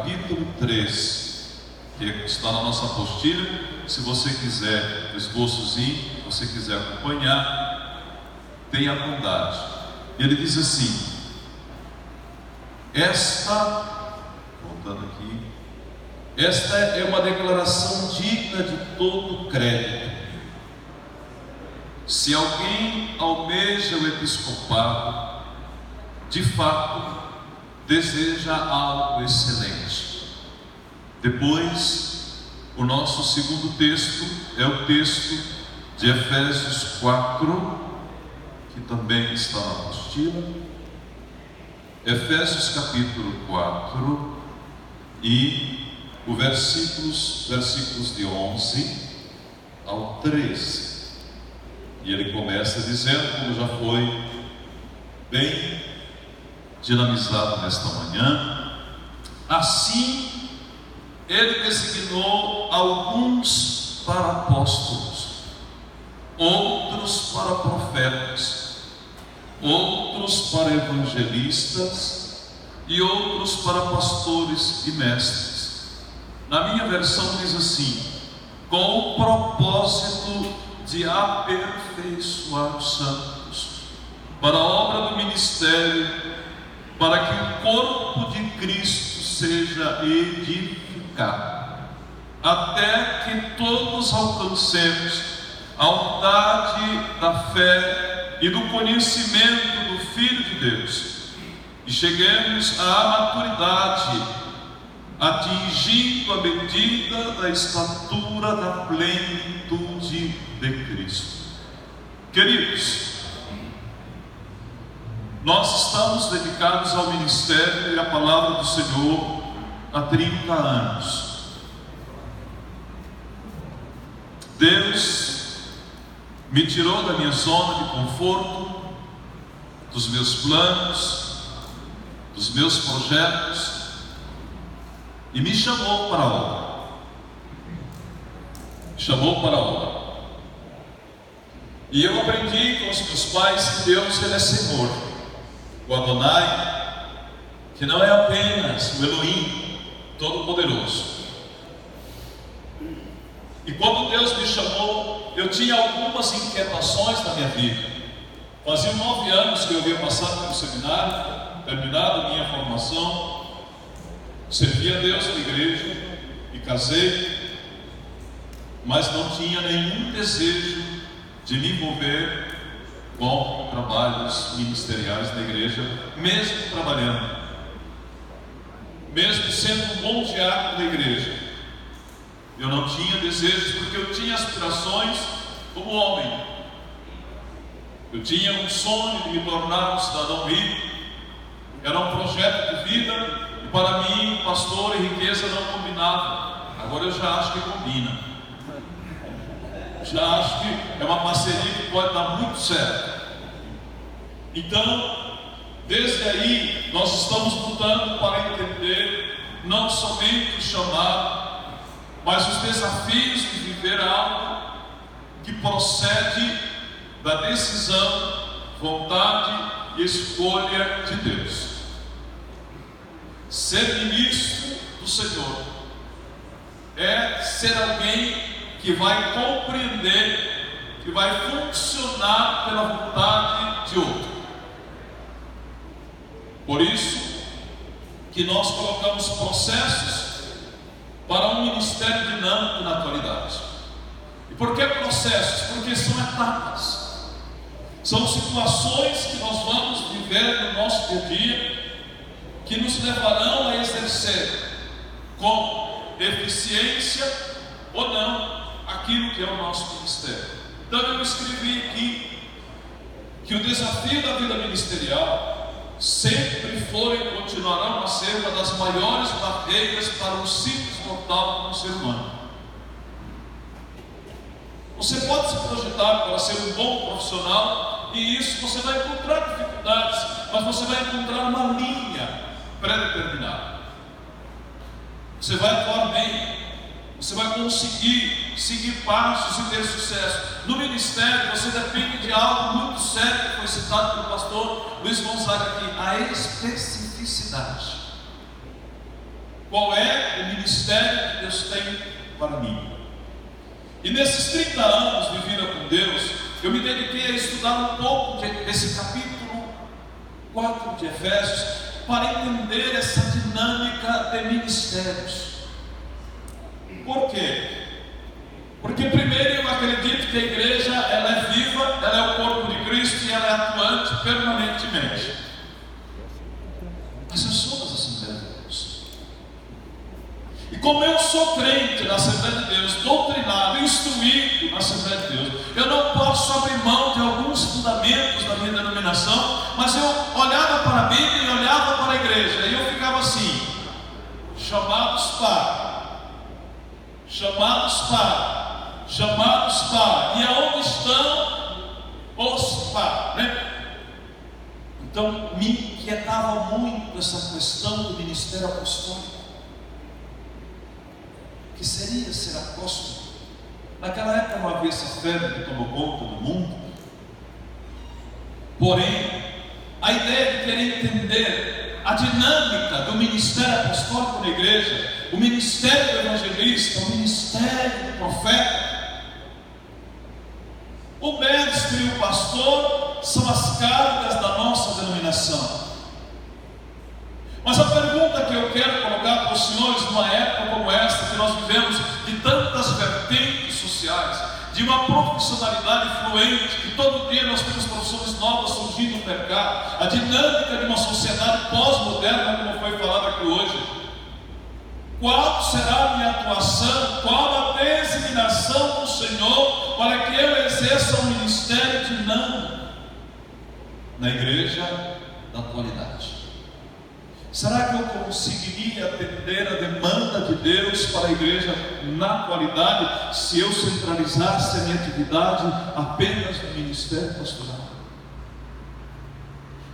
capítulo 3, que está na nossa apostila. Se você quiser, o esboçozinho, se você quiser acompanhar, tenha bondade. Ele diz assim: voltando aqui, esta é uma declaração digna de todo crédito. Se alguém almeja o episcopado, de fato deseja algo excelente. Depois, o nosso segundo texto é o texto de Efésios 4, que também está na apostila. Efésios capítulo 4 e o versículos de 11 ao 13. E ele começa dizendo, como já foi bem dinamizado nesta manhã: assim ele designou alguns para apóstolos, outros para profetas, outros para evangelistas e outros para pastores e mestres. Na minha versão diz assim: com o propósito de aperfeiçoar os santos para a obra do ministério, para que o corpo de Cristo seja edificado, até que todos alcancemos a unidade da fé e do conhecimento do Filho de Deus, e cheguemos à maturidade, atingindo a medida da estatura da plenitude de Cristo. Queridos, nós estamos dedicados ao ministério e à palavra do Senhor há 30 anos. Deus me tirou da minha zona de conforto, dos meus planos, dos meus projetos, e me chamou para a obra. E eu aprendi com os meus pais que Deus, Ele é Senhor, o Adonai, que não é apenas o Elohim Todo-Poderoso. E quando Deus me chamou, eu tinha algumas inquietações na minha vida. Fazia 9 anos que eu havia passado pelo seminário, terminado a minha formação, servi a Deus na igreja e casei, mas não tinha nenhum desejo de me envolver com trabalhos ministeriais na igreja, mesmo trabalhando, mesmo sendo um bom diácono da igreja. Eu não tinha desejos, porque eu tinha aspirações como homem. Eu tinha um sonho de me tornar um cidadão rico, era um projeto de vida. Para mim, pastor e riqueza não combinava. Agora eu já acho que combina. Já acho que é uma parceria que pode dar muito certo. Então, desde aí, nós estamos lutando para entender não somente o chamado, mas os desafios de viver algo que procede da decisão, vontade e escolha de Deus. Ser ministro do Senhor é ser alguém que vai compreender, que vai funcionar pela vontade de outro. Por isso que nós colocamos processos para um ministério dinâmico na atualidade. E por que processos? Porque são etapas, são situações que nós vamos viver no nosso dia a dia, que nos levarão a exercer com eficiência ou não aquilo que é o nosso ministério. Então eu escrevi aqui que o desafio da vida ministerial sempre foi e continuará a ser uma das maiores barreiras para um simples mortal como um ser humano. Você pode se projetar para ser um bom profissional, e isso você vai encontrar dificuldades, mas você vai encontrar uma linha pré-determinada. Você vai atuar bem, você vai conseguir seguir passos e ter sucesso. No ministério, você depende de algo muito sério que foi citado pelo pastor Luiz Gonzaga aqui: a especificidade. qual é o ministério que Deus tem para mim. E nesses 30 anos de vida com Deus, eu me dediquei a estudar um pouco desse capítulo 4 de Efésios, para entender essa dinâmica de ministérios. Por quê? Porque primeiro eu acredito que a igreja ela é viva, ela é o corpo de Cristo e ela é atuante permanentemente. Mas nós somos a Assembleia de Deus. E como eu sou crente na Assembleia de Deus, doutrinado, instruído na Assembleia de Deus, eu não posso abrir mão de alguns fundamentos da minha denominação, mas eu olhava para a Bíblia e olhava para a igreja, e eu ficava assim: chamados para, e aonde estão os para, né? Então me inquietava muito essa questão do ministério apostólico. O que seria ser apóstolo? Naquela época não havia essa febre que tomou conta do mundo. Porém, a ideia de querer entender a dinâmica do ministério apostólico na igreja, o ministério do evangelista, o ministério do profeta, o mestre e o pastor são as cargas da nossa denominação. Mas a pergunta que eu quero colocar para os senhores numa época como esta, que nós vivemos de tantas vertentes sociais, de uma profissionalidade fluente, que todo dia nós temos profissões novas surgindo no mercado, a dinâmica de uma sociedade pós-moderna, como foi falado aqui hoje. Qual será a minha atuação? Qual a designação do Senhor para que eu exerça um ministério dinâmico na igreja da atualidade? Será que eu conseguiria atender a demanda de Deus para a igreja na atualidade se eu centralizasse a minha atividade apenas no ministério pastoral?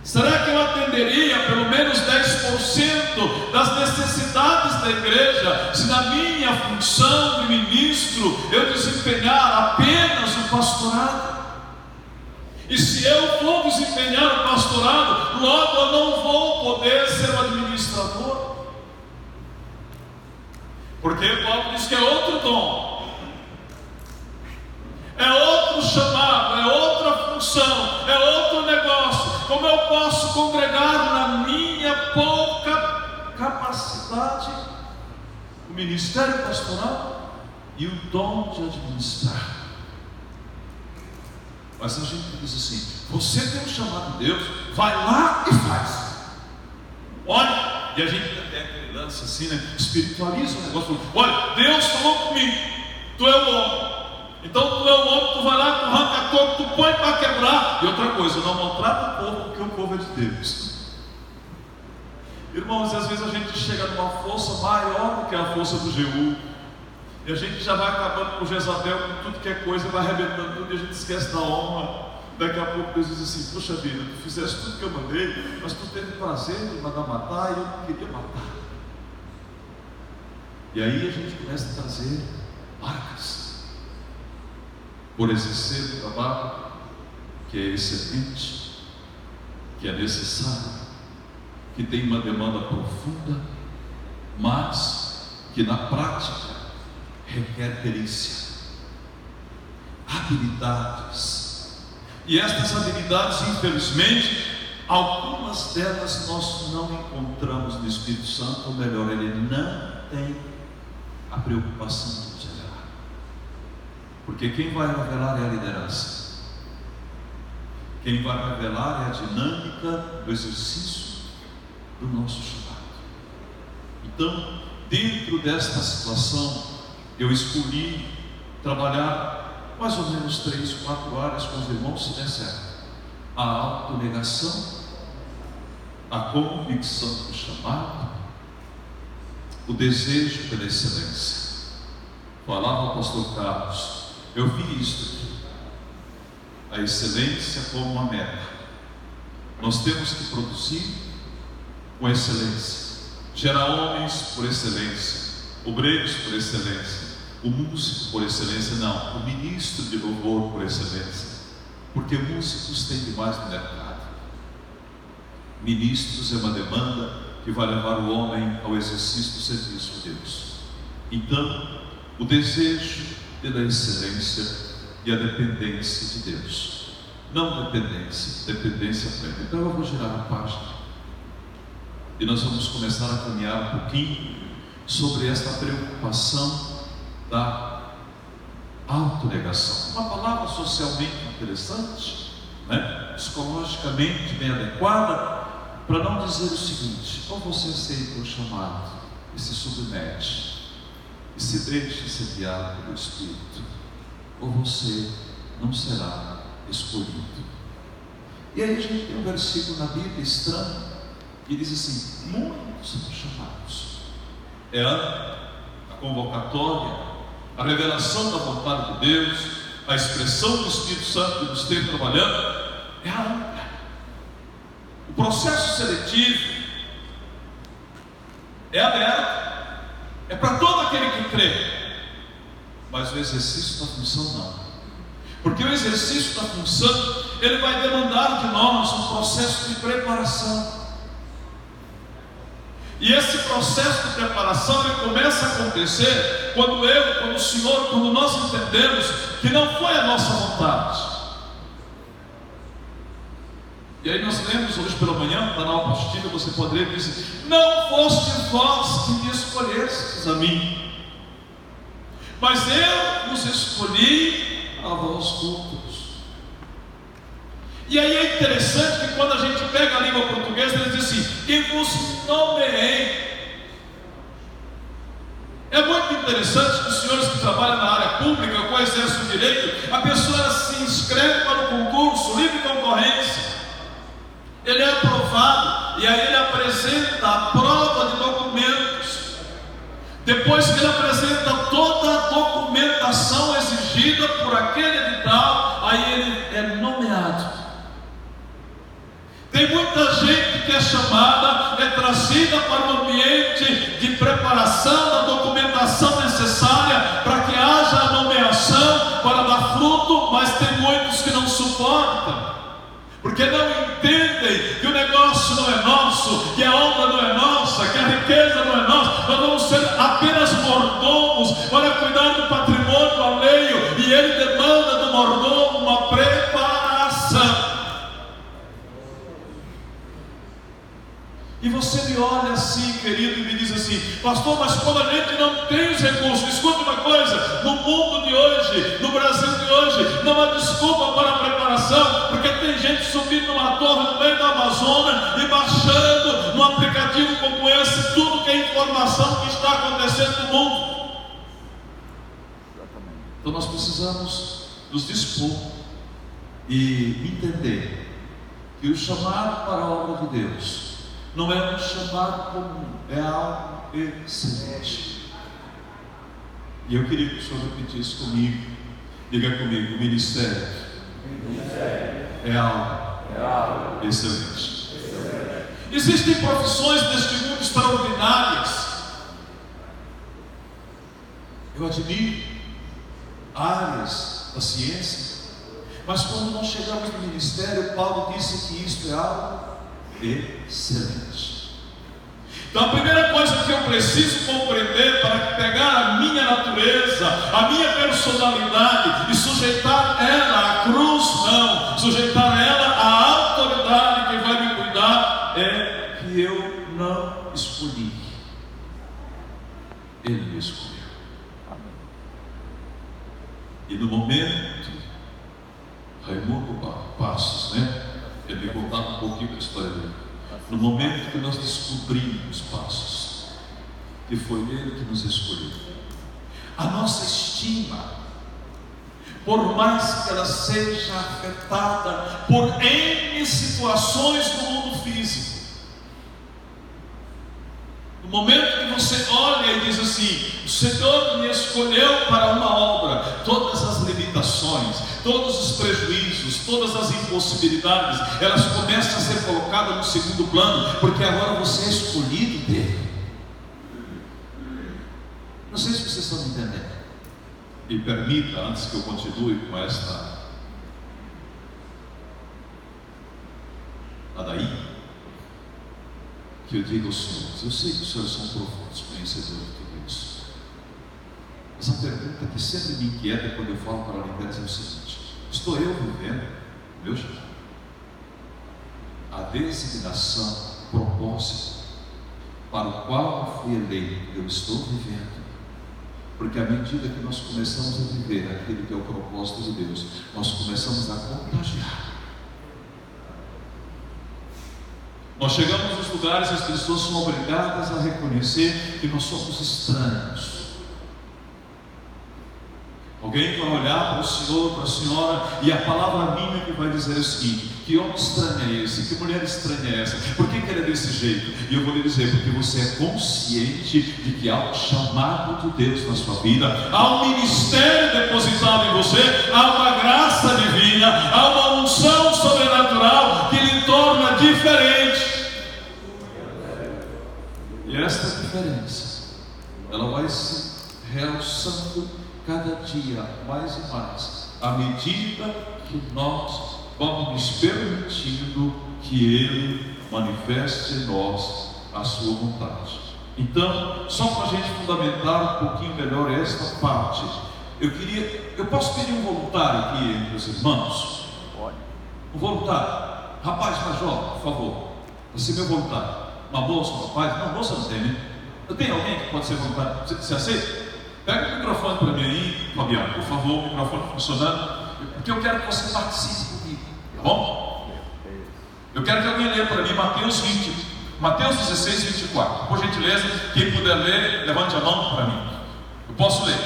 Será que eu atenderia pelo menos 10% das necessidades da igreja se na minha função de ministro eu desempenhar apenas o pastorado? E se eu for desempenhar o pastorado, logo eu não vou poder ser o administrador. Porque Paulo diz que é outro dom, é outro chamado, é outra função, é outro negócio. Como eu posso congregar na minha pouca capacidade o ministério pastoral e o dom de administrar? Mas a gente diz assim: você tem um chamado de Deus, vai lá e faz. Olha, e a gente tem aquele lance assim, né? Espiritualiza o negócio. Olha, Deus falou comigo, tu é o homem. Então tu é o homem, tu vai lá, tu arranca coco, tu põe para quebrar. E outra coisa, não maltrata o povo, porque o povo é de Deus. Irmãos, e às vezes a gente chega numa força maior do que a força do Jeú. E a gente já vai acabando com Jezabel, com tudo que é coisa, vai arrebentando tudo e a gente esquece da honra. Daqui a pouco Deus diz assim: poxa vida, tu fizeste tudo que eu mandei, mas tu teve prazer de mandar matar e eu não queria matar. E aí a gente começa a trazer marcas por exercer o trabalho que é excelente, que é necessário, que tem uma demanda profunda, mas que na prática requer perícia, habilidades. E estas habilidades, infelizmente, algumas delas nós não encontramos no Espírito Santo, ou melhor, ele não tem a preocupação de nos revelar. Porque quem vai revelar é a liderança. Quem vai revelar é a dinâmica do exercício do nosso chamado. Então, dentro desta situação, eu escolhi trabalhar mais ou menos 3, 4 áreas com os irmãos, se der certo: a autonegação, a convicção do chamado, o desejo pela excelência. Falava o pastor Carlos, eu vi isso aqui, a excelência como uma meta. Nós temos que produzir com excelência, gerar homens por excelência, obreiros por excelência, o músico por excelência, não, o ministro de louvor por excelência, porque músicos tem demais no mercado, ministros é uma demanda que vai levar o homem ao exercício do serviço de Deus. Então, o desejo pela excelência e a dependência de Deus. Não dependência, dependência plena. Então eu vou girar a página e nós vamos começar a caminhar um pouquinho sobre esta preocupação da autonegação. Uma palavra socialmente interessante, né? Psicologicamente bem adequada, para não dizer o seguinte: ou você aceita o chamado e se submete e se deixa ser guiado pelo Espírito, ou você não será escolhido. E aí a gente tem um versículo na Bíblia estranho que diz assim: muitos são chamados. É a convocatória, a revelação da vontade de Deus, a expressão do Espírito Santo que nos tem trabalhando, é a ampla. O processo seletivo é aberto, é para todo aquele que crê, mas o exercício da função não, porque o exercício da função, ele vai demandar de nós um processo de preparação. E esse processo de preparação, ele começa a acontecer quando o Senhor, quando nós entendemos que não foi a nossa vontade. E aí nós lemos hoje pela manhã, está na apostila, você poderia dizer: não foste vós que me escolhestes a mim, mas eu vos escolhi a vós outros. E aí é interessante que quando a gente pega a língua portuguesa, ele diz assim: e vos nomeei. É muito interessante que os senhores que trabalham na área pública, com exercem o direito, a pessoa se inscreve para o concurso, livre concorrência, ele é aprovado, e aí ele apresenta a prova de documentos. Depois que ele apresenta toda a documentação exigida por aquele edital, aí ele é nomeado. Tem muita gente que é chamada, é trazida para o ambiente de preparação da documentação necessária para que haja a nomeação, para dar fruto, mas tem muitos que não suportam, porque não entendem que o negócio não é nosso, que a honra não é nossa, que a riqueza não é nossa. Nós vamos ser apenas mordomos para cuidar do patrimônio alheio, e ele demanda do mordomo uma preparação. E você me olha assim, querido, e me diz assim: pastor, mas quando a gente não tem os recursos, escuta uma coisa, no mundo de hoje, no Brasil de hoje, não há desculpa para a preparação, porque tem gente subindo numa torre no meio da Amazônia e baixando num aplicativo como esse tudo que é informação que está acontecendo no mundo. Então nós precisamos nos dispor e entender que o chamado para a obra de Deus não é um chamado comum, é algo excelente. E eu queria que o senhor repetisse comigo. Diga comigo: o ministério é algo excelente. Existem profissões neste mundo extraordinárias. Eu admiro áreas da ciência, mas quando nós chegamos no ministério, Paulo disse que isto é algo excelente. Então a primeira coisa que eu preciso compreender para pegar a minha natureza, a minha personalidade e sujeitar ela à cruz, não, sujeitar ela à autoridade que vai me cuidar, é que eu não escolhi, ele me escolheu. E no momento, Raimundo Passos, ele me contava um pouquinho da história dele. No momento que nós descobrimos os passos, que foi ele que nos escolheu, a nossa estima, por mais que ela seja afetada por N situações no mundo físico, no momento que você olha e diz assim: o Senhor me escolheu para uma obra, todas as limitações, todos os prejuízos, todas as impossibilidades, elas começam a ser colocadas no segundo plano, porque agora você é escolhido dele. Não sei se vocês estão me entendendo. E permita, antes que eu continue com esta ladainha, que eu diga aos senhores, eu sei que os senhores são profundos conhecedores de tudo isso, mas a pergunta que sempre me inquieta quando eu falo para a liderança é o seguinte: estou eu vivendo meu chamado? A designação, propósito para o qual eu fui eleito, eu estou vivendo? Porque à medida que nós começamos a viver aquilo que é o propósito de Deus, nós começamos a contagiar. Nós chegamos nos lugares e as pessoas são obrigadas a reconhecer que nós somos estranhos. Alguém vai olhar para o senhor, para a senhora, e a palavra minha que vai dizer o seguinte: que homem estranho é esse? Que mulher estranha é essa? Por que ele é desse jeito? E eu vou lhe dizer: porque você é consciente de que há um chamado de Deus na sua vida, há um ministério depositado em você, há uma graça divina, há uma unção sobrenatural que lhe torna diferente. E esta diferença, ela vai se realçando cada dia mais e mais, à medida que nós vamos nos permitindo que Ele manifeste em nós a sua vontade. Então, só para a gente fundamentar um pouquinho melhor esta parte, eu posso pedir um voluntário aqui entre os irmãos? Pode. Um voluntário, rapaz mais jovem, por favor, você é meu voluntário. Uma moça, um rapaz? Não, moça não tem, né? Tem alguém que pode ser voluntário? Você aceita? Pega o microfone para mim aí, Fabiano, por favor, o microfone funcionando, porque eu quero que você participe comigo, tá bom? Eu quero que alguém leia para mim Mateus 16, 24. Por gentileza, quem puder ler, levante a mão para mim. Eu posso ler?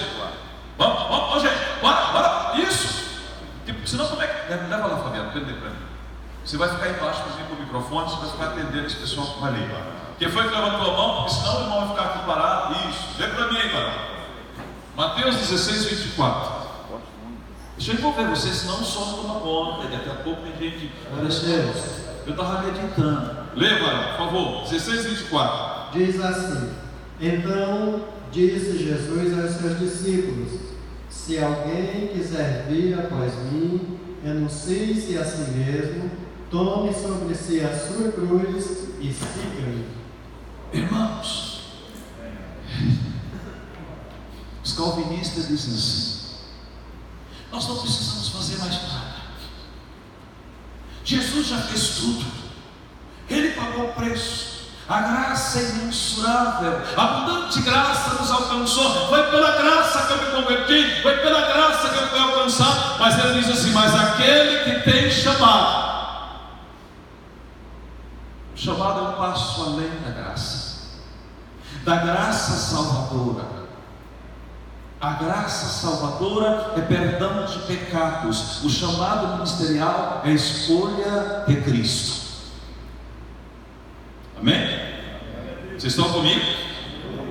Vamos, gente, bora, isso! Senão como é que... Leva lá, Fabiano, atender para mim. Você vai ficar embaixo para mim com o microfone, você vai ficar atendendo esse pessoal que vai ler. Quem foi que levantou a mão? Porque senão o irmão vai ficar aqui parado. Isso, lê para mim aí, cara. Mateus 16, 24. Deixa eu envolver você, senão o sono toma conta. Daqui a pouco tem gente. Eu estava meditando. Lê, Varão, por favor. 16, 24. Diz assim: então disse Jesus aos seus discípulos: se alguém quiser vir após mim, renuncie-se a si mesmo, tome sobre si a sua cruz e siga-me. Irmãos, os calvinistas dizem assim: nós não precisamos fazer mais nada. Jesus já fez tudo. Ele pagou o preço. A graça é imensurável. A abundante graça nos alcançou. Foi pela graça que eu me converti. Foi pela graça que eu fui alcançado. Mas ele diz assim: mas aquele que tem chamado. O chamado é um passo além da graça. Da graça salvadora. A graça salvadora é perdão de pecados. O chamado ministerial é a escolha de Cristo. Amém? Vocês estão comigo?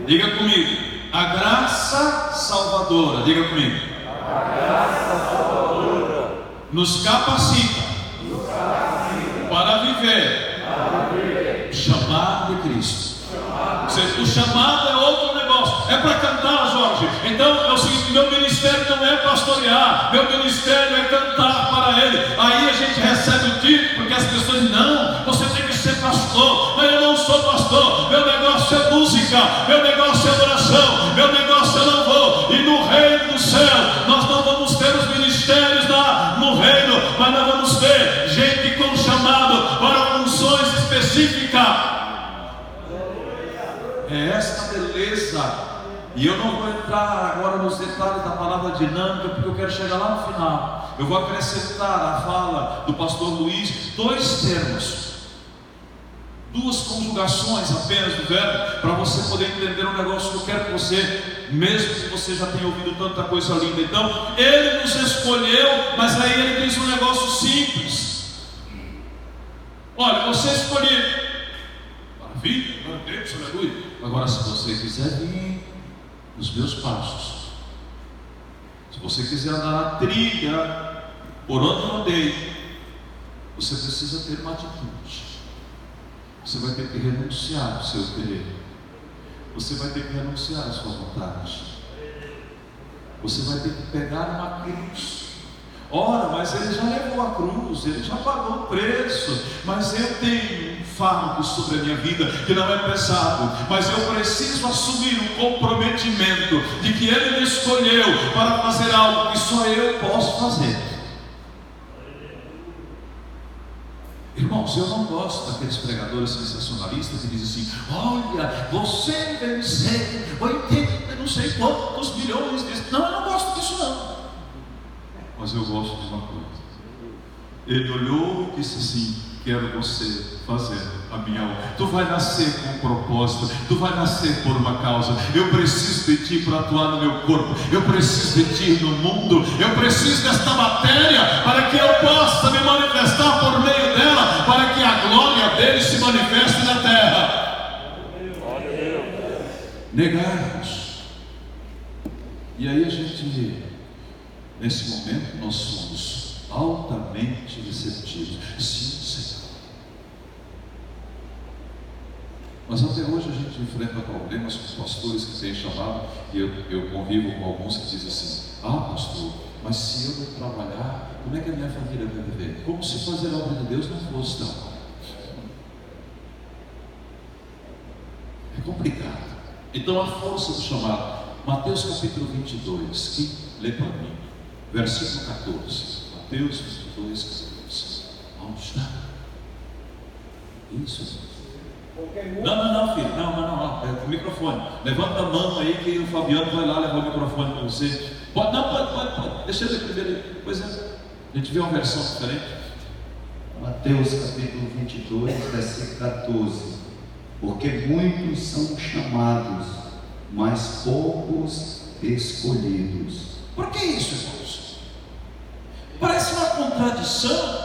Diga comigo. A graça salvadora. Diga comigo. A graça salvadora nos capacita para viver o chamado de Cristo. O chamado é outro negócio. É para cantar, Jorge. Então é o seguinte: meu ministério não é pastorear, meu ministério é cantar para Ele. Aí a gente recebe o título, porque as pessoas dizem: não, você tem que ser pastor. Mas eu não sou pastor. Meu negócio é música, meu negócio é adoração, meu negócio é louvor. E no reino do céu nós não vamos ter os ministérios no reino, mas nós vamos ter gente com chamado para funções específicas. É esta beleza. E eu não vou entrar agora nos detalhes da palavra dinâmica, porque eu quero chegar lá no final. Eu vou acrescentar à fala do pastor Luiz 2 termos, 2 conjugações apenas do verbo, para você poder entender um negócio que eu quero que você, mesmo que você já tenha ouvido tanta coisa linda. Então, Ele nos escolheu, mas aí Ele diz um negócio simples: olha, você escolheu. Maravilha, Deus, aleluia. Agora, se você quiser vir nos meus passos, se você quiser andar na trilha por onde eu andei, você precisa ter uma atitude. Você vai ter que renunciar ao seu querer. Você vai ter que renunciar à sua vontade. Você vai ter que pegar uma cruz. Ora, mas Ele já levou a cruz, Ele já pagou o preço. Mas eu tenho um fardo sobre a minha vida, que não é pesado, mas eu preciso assumir o comprometimento de que Ele me escolheu para fazer algo que só eu posso fazer. Irmãos, eu não gosto daqueles pregadores sensacionalistas que dizem assim: olha, você venceu 80 não sei quantos milhões de... Não, eu não gosto disso não. Mas eu gosto de uma coisa. Ele olhou e disse assim: quero você fazer a minha obra. Tu vai nascer com um propósito, tu vai nascer por uma causa. Eu preciso de ti para atuar no meu corpo, eu preciso de ti no mundo, eu preciso desta matéria para que eu possa me manifestar por meio dela, para que a glória dele se manifeste na terra. Negar-nos. E aí a gente, nesse momento, nós somos altamente receptivos. Sim, Senhor. Mas até hoje a gente enfrenta problemas com os pastores que têm chamado, e eu convivo com alguns que dizem assim: ah, pastor, mas se eu não trabalhar, como é que a minha família vai viver? Como se fazer a obra de Deus não fosse trabalho. É complicado. Então a força do chamado, Mateus capítulo 22, quem lê para mim? Versículo 14. Mateus 22, 14. Onde está? Isso. Não, filho. Não. É o microfone. Levanta a mão aí que o Fabiano vai lá levar o microfone para você. Pode. Deixa ele primeiro. Pois é. A gente vê uma versão diferente. Mateus capítulo 22, versículo 14. Porque muitos são chamados, mas poucos escolhidos. Por que isso, irmãos? Parece uma contradição.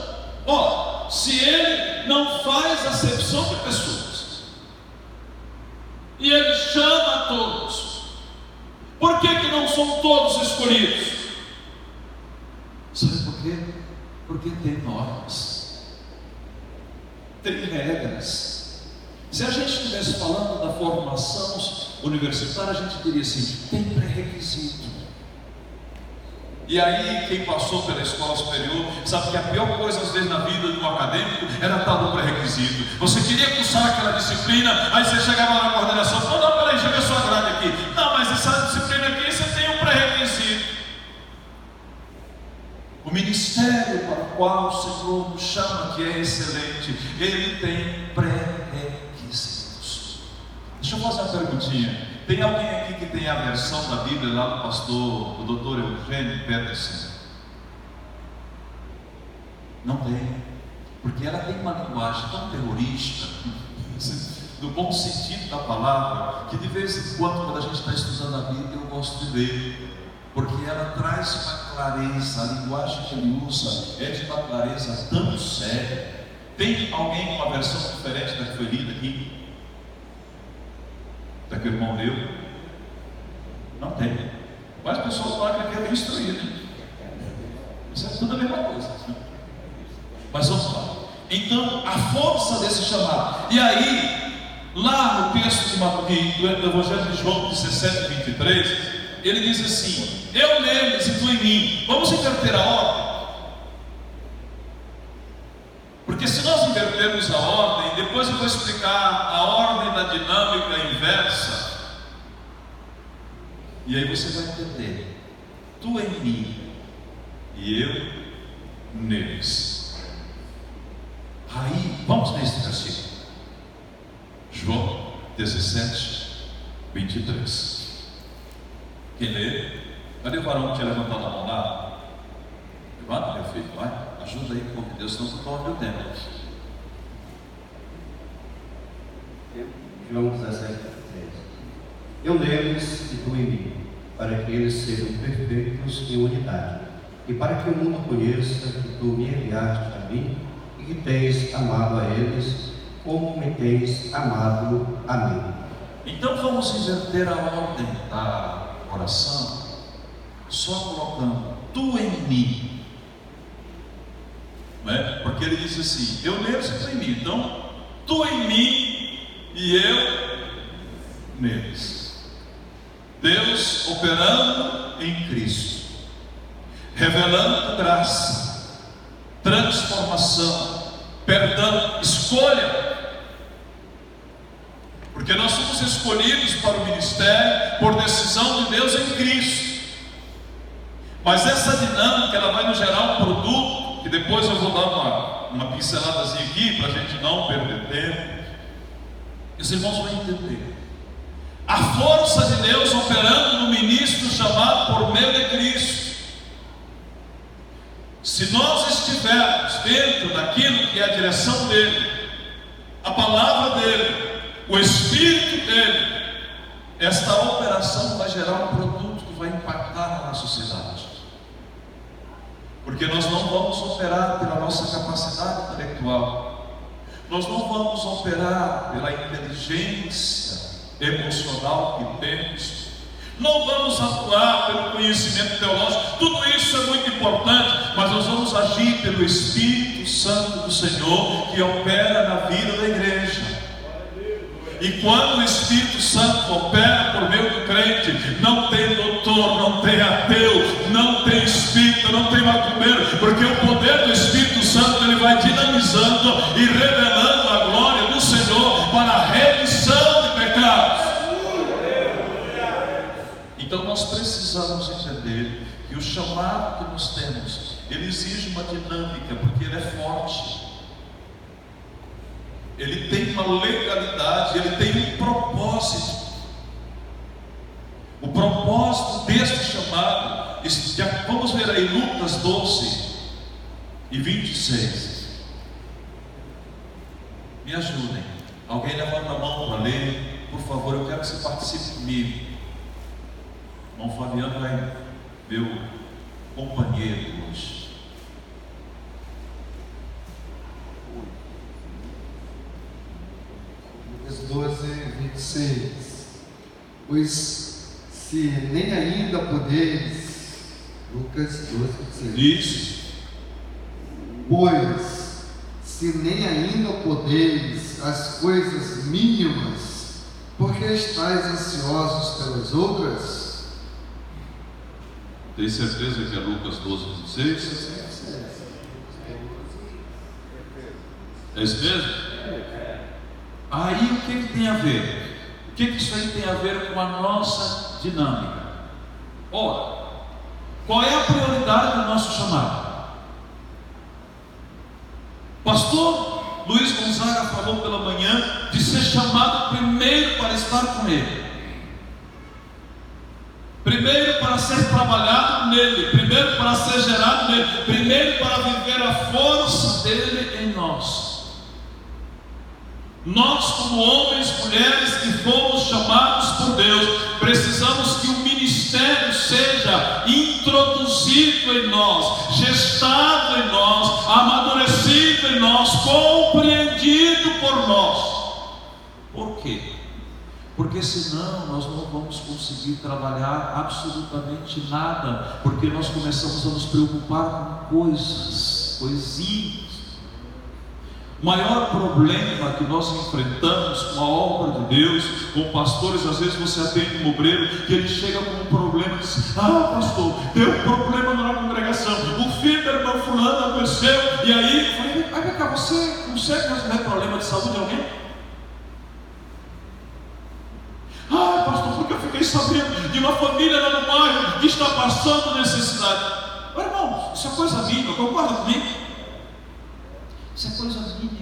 Se ele não faz acepção de pessoas e ele chama a todos, por que não são todos escolhidos? Sabe por quê? Porque tem normas, tem regras. Se a gente estivesse falando da formação universitária, a gente diria assim: tem pré-requisito. E aí, quem passou pela escola superior sabe que a pior coisa às vezes na vida de um acadêmico era tal do pré-requisito. Você queria cursar aquela disciplina, aí você chegava lá na coordenação: não, peraí, deixa eu ver a sua grade aqui. Não, mas essa disciplina aqui você tem um pré-requisito. O ministério para o qual o Senhor nos chama, que é excelente, ele tem pré-requisitos. Deixa eu fazer uma perguntinha. Tem alguém aqui que tem a versão da Bíblia lá do pastor, o doutor Eugênio Peterson? Não tem, porque ela tem uma linguagem tão terrorista, no bom sentido da palavra, que de vez em quando a gente está estudando a Bíblia, eu gosto de ler, porque ela traz uma clareza. A linguagem que ele usa é de uma clareza tão séria. Tem alguém com uma versão diferente da que foi lida aqui? Daquele irmão meu? Não tem. Mas o pessoal fala que aqui é bem instruído. Isso é tudo a mesma coisa. Mas vamos lá. Então, a força desse chamado. E aí, lá no texto do Evangelho de João 17, 23, ele diz assim: eu neles e tu em mim. Vamos inverter a ordem? Porque se nós invertermos a ordem, depois eu vou explicar a ordem da dinâmica inversa, e aí você vai entender. Tu em mim e eu neles. Aí, vamos nesse versículo. João 17, 23. Quem lê? Cadê o varão que tinha levantado a mão lá? Levanta, meu filho, vai. Ajuda aí, por Deus, senão você toma meu tempo. João 17, 3. Eu neles e tu em mim, para que eles sejam perfeitos em unidade, e para que o mundo conheça que tu me enviaste a mim, e que tens amado a eles, como me tens amado a mim. Então vamos inverter a ordem da oração, só colocando tu em mim. Porque ele diz assim: eu neles e tu em mim. Então, tu em mim e eu neles. Deus operando em Cristo, revelando graça, transformação, perdão, escolha. porque nós somos escolhidos para o ministério por decisão de Deus em Cristo. Mas essa dinâmica, ela vai nos gerar um produto, que depois eu vou dar uma pinceladazinha aqui, para a gente não perder tempo. E os irmãos vão entender. A força de Deus operando no ministro chamado por meio de Cristo. Se nós estivermos dentro daquilo que é a direção dele, a palavra dele, o Espírito dele, esta operação vai gerar um produto que vai impactar na sociedade. Porque nós não vamos operar pela nossa capacidade intelectual, nós não vamos operar pela inteligência emocional que temos, não vamos atuar pelo conhecimento teológico. Tudo isso é muito importante, mas nós vamos agir pelo Espírito Santo do Senhor, que opera na vida da igreja. E quando o Espírito Santo opera por meio do crente, não tem doutor, não tem ateu, não tem espírita, não tem macumbeiro, porque o poder do Espírito Santo, ele vai dinamizando e revelando a glória do Senhor para a remissão de pecados. Então nós precisamos entender que o chamado que nós temos, ele exige uma dinâmica, porque ele é forte. Ele tem uma legalidade, ele tem um propósito. O propósito deste chamado, vamos ver aí Lucas 12 e 26. Me ajudem. Alguém levanta a mão para ler, por favor, eu quero que você participe comigo. O irmão Fabiano é meu companheiro hoje. Lucas 12, 26. Pois se nem ainda podeis, Lucas 12, 26. Isso. Pois se nem ainda podeis as coisas mínimas, porque estáis ansiosos pelas outras? Tem certeza que é Lucas 12, 26? É isso mesmo? Aí o que tem a ver? O que isso aí tem a ver com a nossa dinâmica? Ora, qual é a prioridade do nosso chamado? Pastor Luiz Gonzaga falou pela manhã de ser chamado primeiro para estar com Ele, primeiro para ser trabalhado nele, primeiro para ser gerado nele, primeiro para viver a força dele em nós. Nós, como homens e mulheres que fomos chamados por Deus, precisamos que o ministério seja introduzido em nós, gestado em nós, amadurecido em nós, compreendido por nós. Por quê? Porque senão nós não vamos conseguir trabalhar absolutamente nada, porque nós começamos a nos preocupar com coisinhas. O maior problema que nós enfrentamos com a obra de Deus, com pastores, às vezes você atende um obreiro que ele chega com um problema e diz: ah, pastor, deu um problema na congregação, o filho da irmã fulana adoeceu, e aí eu falei: vai cá, você consegue resolver problema de saúde de alguém? Ah, pastor, porque eu fiquei sabendo de uma família lá no bairro que está passando necessidade. Mas, irmão, isso é coisa mínima, concorda comigo? Isso é coisa mínima.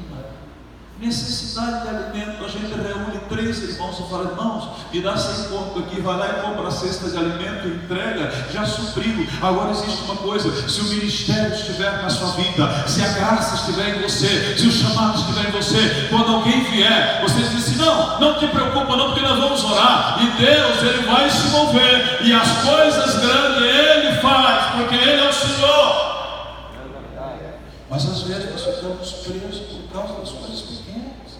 Necessidade de alimento, a gente reúne 3 irmãos e fala: irmãos, me dá 100 conto aqui, vai lá e compra a cesta de alimento, entrega, já supriu. Agora existe uma coisa: se o ministério estiver na sua vida, se a graça estiver em você, se o chamado estiver em você, quando alguém vier, você diz assim: não te preocupa não, porque nós vamos orar, e Deus, Ele vai se mover, e as coisas grandes Ele faz, porque Ele é o Senhor. Mas às vezes nós ficamos presos por causa das coisas pequenas.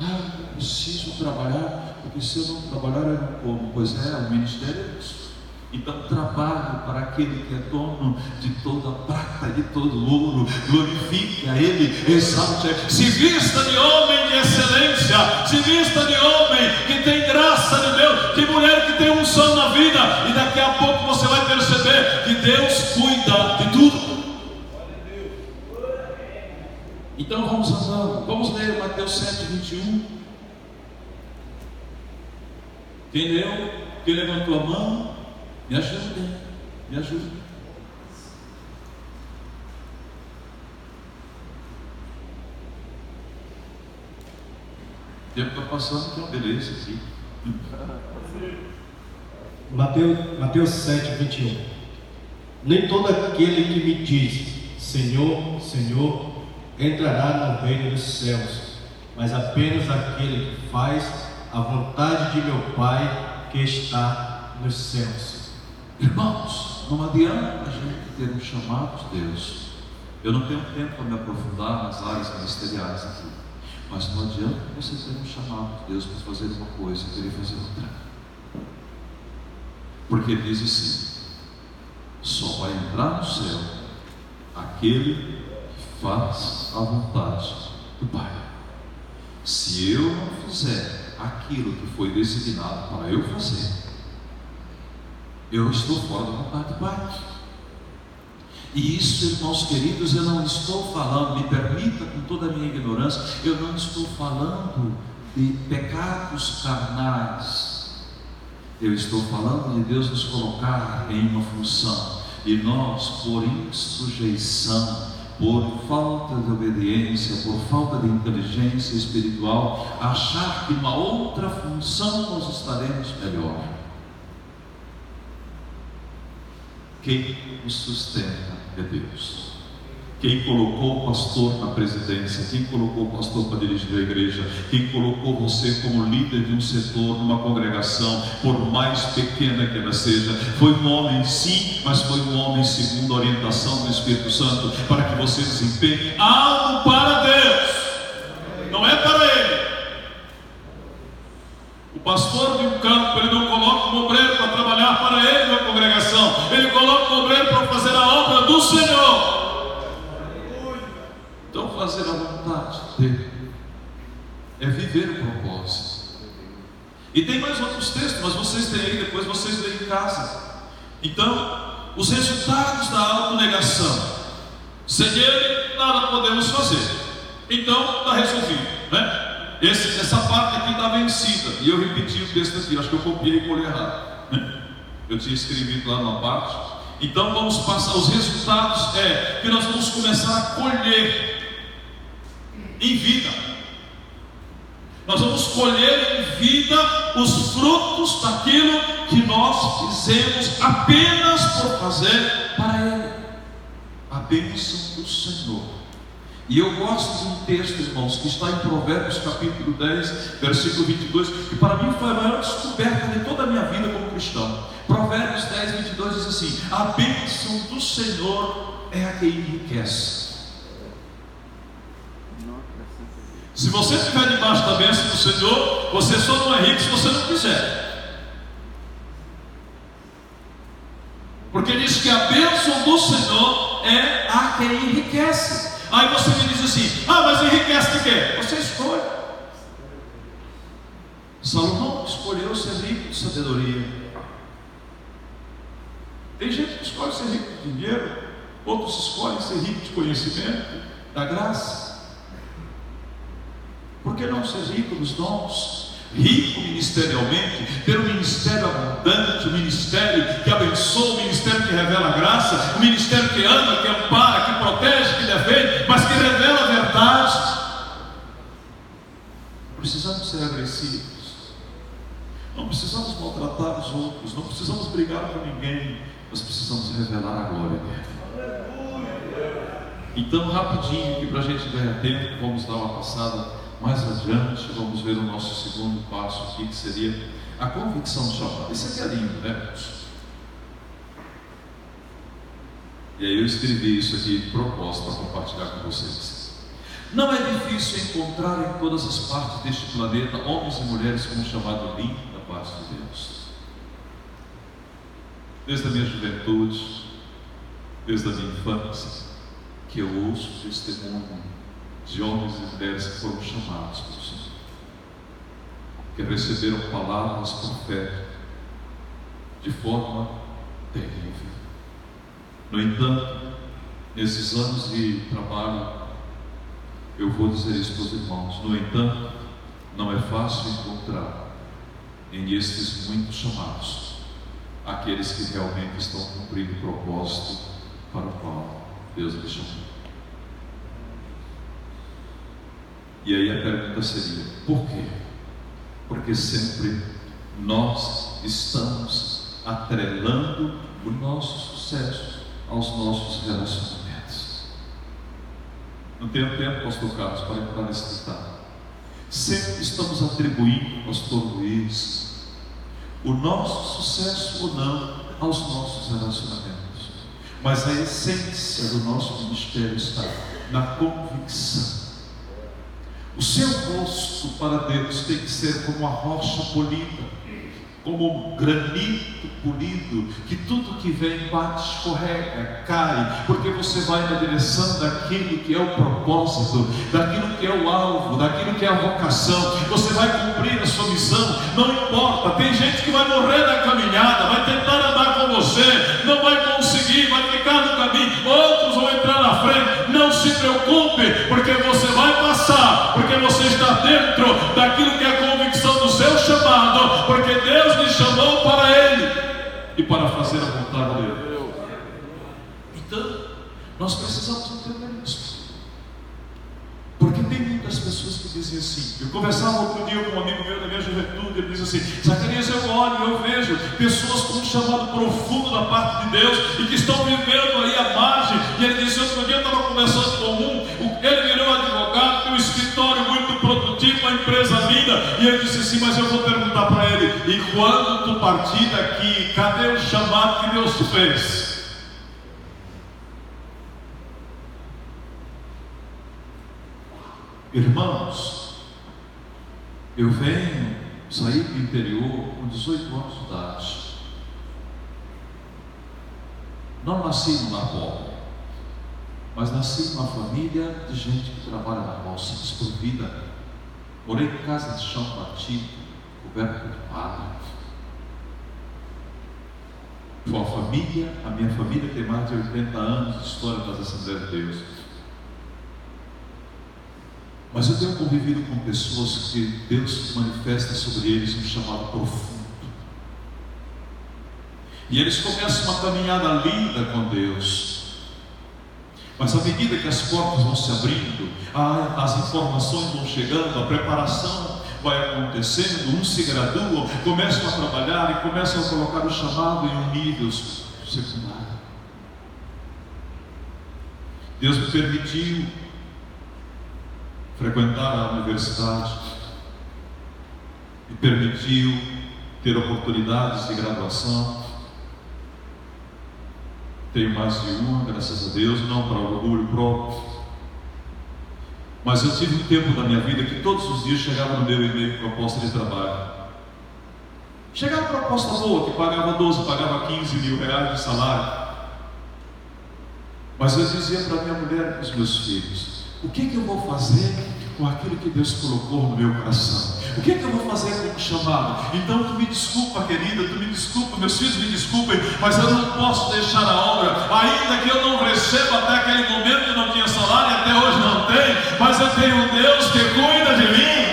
Eu preciso trabalhar, porque se eu não trabalhar eu não como. Pois é, o ministério é isso. Então trabalhe para aquele que é dono de toda prata, de todo ouro. Glorifique a Ele, exalte a Ele. Se vista de homem de excelência, se vista de homem que tem graça de Deus, de mulher que tem unção na vida. E daqui a pouco você vai perceber que Deus cuida de tudo. Então vamos andando, vamos ler Mateus 7:21. Quem leu? Quem levantou a mão? Me ajude, me ajude. O tempo está passando, que é uma beleza aqui. Mateus 7:21. Nem todo aquele que me diz Senhor, Senhor, entrará no reino dos céus, mas apenas aquele que faz a vontade de meu Pai que está nos céus. Irmãos, não adianta a gente ter um chamado de Deus. Eu não tenho tempo para me aprofundar nas áreas ministeriais aqui, mas não adianta você ter um chamado de Deus para fazer uma coisa e querer fazer outra. Porque ele diz assim: só vai entrar no céu aquele que faz a vontade do Pai. Se eu não fizer aquilo que foi designado para eu fazer, eu estou fora da vontade do Pai. E isso, irmãos queridos, eu não estou falando, me permita com toda a minha ignorância, eu não estou falando de pecados carnais. Eu estou falando de Deus nos colocar em uma função, e nós, por insujeição, por falta de obediência, por falta de inteligência espiritual, achar que uma outra função nós estaremos melhor. Quem nos sustenta é Deus. Quem colocou o pastor na presidência, quem colocou o pastor para dirigir a igreja, quem colocou você como líder de um setor, numa congregação, por mais pequena que ela seja, foi um homem sim, mas foi um homem segundo a orientação do Espírito Santo, para que você desempenhe algo para Deus, não é para ele. O pastor de um campo, ele não coloca um obreiro para trabalhar para ele na congregação, ele coloca um obreiro para fazer a obra do Senhor. Então, fazer a vontade dele é viver o propósito. E tem mais outros textos, mas vocês têm aí, depois vocês leem em casa. Então, os resultados da autonegação: sem ele nada podemos fazer. Então está resolvido, né? Essa parte aqui está vencida. E eu repeti o texto aqui, acho que eu copiei e colei errado, né? Eu tinha escrevido lá numa parte. Então vamos passar. Os resultados que nós vamos começar a colher em vida. Nós vamos colher em vida os frutos daquilo que nós fizemos apenas por fazer para Ele. A bênção do Senhor. E eu gosto de um texto, irmãos, que está em Provérbios capítulo 10, versículo 22, que para mim foi a maior descoberta de toda a minha vida como cristão. Provérbios 10, 22 diz assim: a bênção do Senhor é a que enriquece. Se você estiver debaixo da bênção do Senhor, você só não é rico se você não quiser. Porque diz que a bênção do Senhor é a que enriquece. Aí você me diz assim: ah, mas enriquece de quê? Você escolhe. Salomão escolheu ser rico de sabedoria. Tem gente que escolhe ser rico de dinheiro, outros escolhem ser rico de conhecimento, da graça. Por que não ser rico dos dons? Rico ministerialmente, ter um ministério abundante, um ministério que abençoa, um ministério que revela a graça, um ministério que ama, que ampara, que protege, que defende, mas que revela a verdade. Não precisamos ser agressivos, não precisamos maltratar os outros, não precisamos brigar com ninguém, nós precisamos revelar a glória dele. Então, rapidinho, que para a gente ganhar tempo, vamos dar uma passada mais adiante, vamos ver o nosso segundo passo aqui, que seria a convicção do chamado. Isso aqui é lindo, né? E aí eu escrevi isso aqui de propósito para compartilhar com vocês. Não é difícil encontrar em todas as partes deste planeta homens e mulheres com um chamado lindo da parte de Deus. Desde a minha juventude, desde a minha infância, que eu ouço testemunho de homens e mulheres que foram chamados pelo Senhor, que receberam palavras proféticas de forma terrível. No entanto, nesses anos de trabalho, eu vou dizer isso para os irmãos. No entanto, não é fácil encontrar em estes muitos chamados aqueles que realmente estão cumprindo o propósito para o qual Deus lhe chamou. E aí a pergunta seria: por quê? Porque sempre nós estamos atrelando o nosso sucesso aos nossos relacionamentos. Não tenho tempo, pastor Carlos, para entrar nesse detalhe. Sempre estamos atribuindo, pastor Luiz, o nosso sucesso ou não aos nossos relacionamentos. Mas a essência do nosso ministério está na convicção. O seu rosto para Deus tem que ser como a rocha polida, como um granito polido, que tudo que vem bate, escorrega, cai, porque você vai na direção daquilo que é o propósito, daquilo que é o alvo, daquilo que é a vocação. Você vai cumprir a sua missão, não importa. Tem gente que vai morrer na caminhada, vai tentar andar com você, não vai conseguir, vai ficar no caminho, outros vão entrar na frente. Não se preocupe, porque você vai passar, porque você está dentro daquilo que é a convicção do seu chamado, porque Deus lhe chamou para Ele e para fazer a vontade dele. Então, nós precisamos entender isso, porque tem muitas pessoas que dizem assim. Eu conversava outro dia com um amigo meu da minha juventude, ele diz assim: Zacarias, eu olho, eu vejo pessoas com um chamado profundo da parte de Deus e que estão vivendo aí à margem. E ele disse: outro dia eu estava conversando com ele virou advogado, tem um escritório muito produtivo, uma empresa linda, e ele disse assim: mas eu vou perguntar para ele, e quando tu partir daqui, cadê o chamado que Deus te fez? Irmãos, eu saí do interior com 18 anos de idade. Não nasci numa pobre, mas nasci numa família de gente que trabalha na roça, desprovida. Morei em casa de chão batido, coberto de palha. Foi a minha família tem mais de 80 anos de história das Assembleias de Deus. Mas eu tenho convivido com pessoas que Deus manifesta sobre eles um chamado profundo. E eles começam uma caminhada linda com Deus. Mas à medida que as portas vão se abrindo, as informações vão chegando, a preparação vai acontecendo, uns se graduam, começam a trabalhar e começam a colocar o chamado em um nível secundário. Deus me permitiu frequentar a universidade, me permitiu ter oportunidades de graduação. Tenho mais de uma, graças a Deus, não para orgulho próprio. Mas eu tive um tempo da minha vida que todos os dias chegava no meu e-mail proposta de trabalho. Chegava proposta boa, que pagava 12, pagava 15 mil reais de salário. Mas eu dizia para minha mulher e para os meus filhos: o que eu vou fazer com aquilo que Deus colocou no meu coração? O que eu vou fazer com o chamado? Então tu me desculpa, querida, tu me desculpa, meus filhos me desculpem, mas eu não posso deixar a obra, ainda que eu não receba. Até aquele momento eu não tinha salário, até hoje não tem, mas eu tenho um Deus que cuida de mim.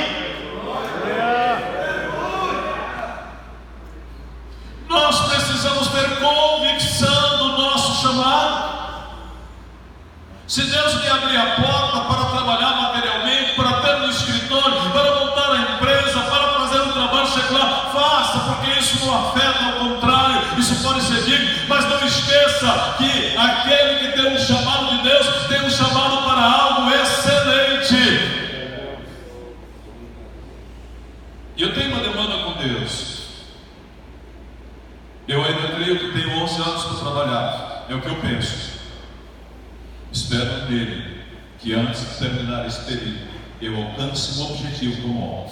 Nós precisamos ter convicção do nosso chamado. Se Deus lhe abrir a porta para trabalhar materialmente, para ter um escritório, para montar a empresa, para fazer um trabalho secular, faça, porque isso não afeta, ao contrário, isso pode ser digno. Mas não esqueça que aquele que tem um chamado de Deus tem um chamado para algo excelente. E eu tenho uma demanda com Deus. Eu ainda creio que tenho 11 anos para trabalhar, é o que eu penso. Espero nele que antes de terminar esse período eu alcance um objetivo comum,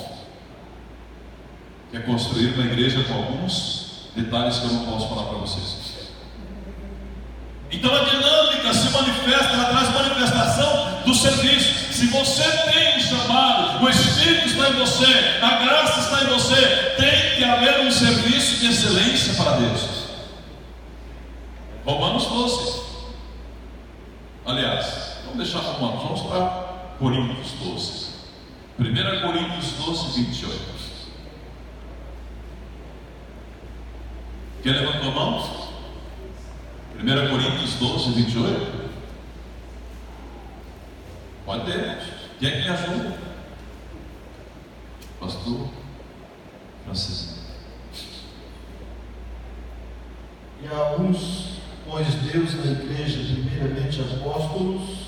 que é construir uma igreja com alguns detalhes que eu não posso falar para vocês. Então a dinâmica se manifesta, ela traz manifestação do serviço. Se você tem um chamado, o Espírito está em você, a graça está em você, tem que haver um serviço de excelência para Deus. Romanos 12. Aliás, vamos deixar Romanos, vamos para Coríntios 12. 1 Coríntios 12, 28. Quem levantou a mão? 1 Coríntios 12, 28. Pode ler. Quem é que me ajuda? Pastor Francisco. E a uns pôs Deus na igreja, primeiramente apóstolos,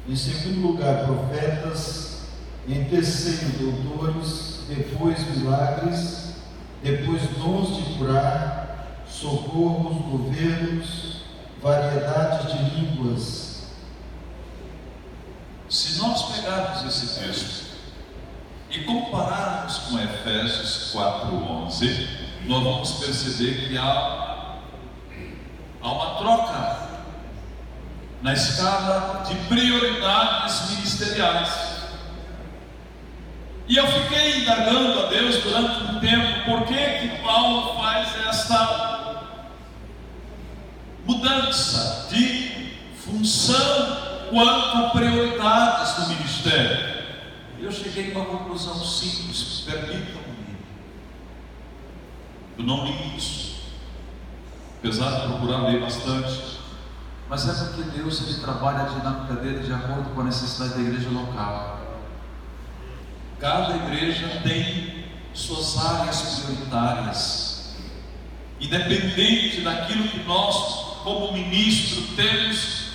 em segundo lugar profetas, em terceiro doutores, depois milagres, depois dons de curar, socorros, governos, variedade de línguas. Se nós pegarmos esse texto e compararmos com Efésios 4:11, nós vamos perceber que há uma troca na escala de prioridades ministeriais. E eu fiquei indagando a Deus durante um tempo por que Paulo faz esta mudança de função quanto a prioridades do ministério. Eu cheguei a uma conclusão simples, permitam-me. Eu não li isso, apesar de procurar ler bastante, mas é porque Deus ele trabalha a dinâmica dele de acordo com a necessidade da igreja local. Cada igreja tem suas áreas prioritárias, independente daquilo que nós, como ministro, temos